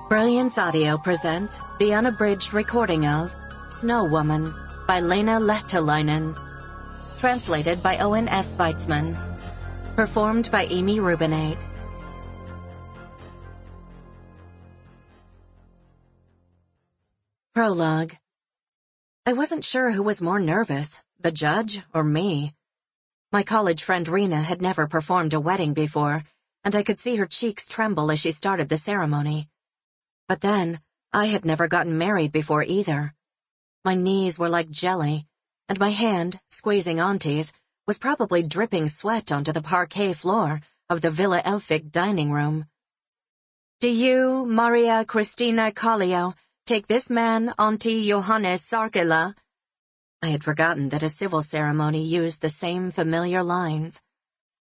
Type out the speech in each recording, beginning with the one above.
Brilliance Audio presents the unabridged recording of Snow Woman by Leena Lehtolainen. Translated by Owen F. Weitzman. Performed by Amy Rubinate. Prologue. I wasn't sure who was more nervous, the judge or me. My college friend Reena had never performed a wedding before, and I could see her cheeks tremble as she started the ceremony. But then, I had never gotten married before either. My knees were like jelly, and my hand, squeezing Auntie's, was probably dripping sweat onto the parquet floor of the Villa Elfic dining room. Do you, Maria Christina Kallio, take this man, Auntie Johannes Sarkila? I had forgotten that a civil ceremony used the same familiar lines.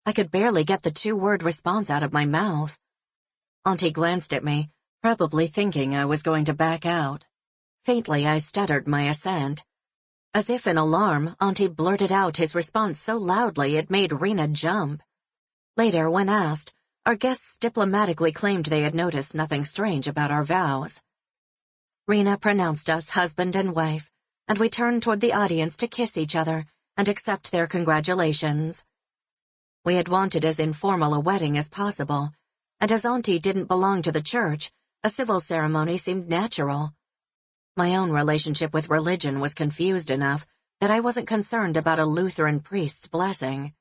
I could barely get the two-word response out of my mouth. Auntie glanced at me, probably thinking I was going to back out. Faintly, I stuttered my assent. As if in alarm, Auntie blurted out his response so loudly it made Reena jump. Later, when asked, our guests diplomatically claimed they had noticed nothing strange about our vows. Reena pronounced us husband and wife, and we turned toward the audience to kiss each other and accept their congratulations. We had wanted as informal a wedding as possible, and as Auntie didn't belong to the church, a civil ceremony seemed natural. My own relationship with religion was confused enough that I wasn't concerned about a Lutheran priest's blessing.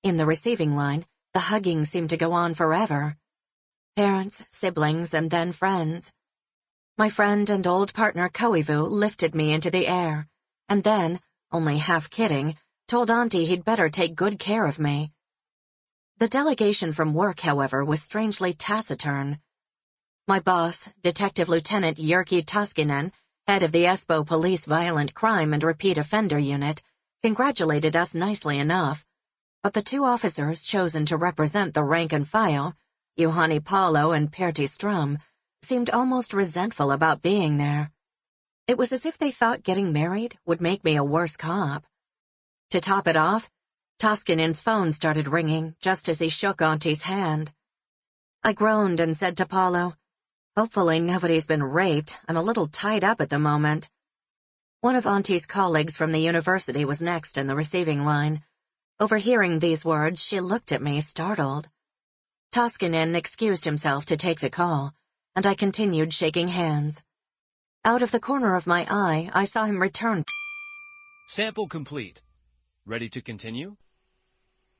In the receiving line, the hugging seemed to go on forever. Parents, siblings, and then friends. My friend and old partner Koivu lifted me into the air, and then, only half kidding, told Auntie he'd better take good care of me. The delegation from work, however, was strangely taciturn. My boss, Detective Lieutenant Jyrki Toskinen, head of the Espoo Police Violent Crime and Repeat Offender Unit, congratulated us nicely enough, but the two officers chosen to represent the rank and file, Juhani Paulo and Pertti Strum, seemed almost resentful about being there. It was as if they thought getting married would make me a worse cop. To top it off, Toskinen's phone started ringing just as he shook Auntie's hand. I groaned and said to Paulo, "Hopefully nobody's been raped. I'm a little tied up at the moment." One of Auntie's colleagues from the university was next in the receiving line. Overhearing these words, she looked at me, startled. Toskinen excused himself to take the call, and I continued shaking hands. Out of the corner of my eye, I saw him return. Sample complete. Ready to continue?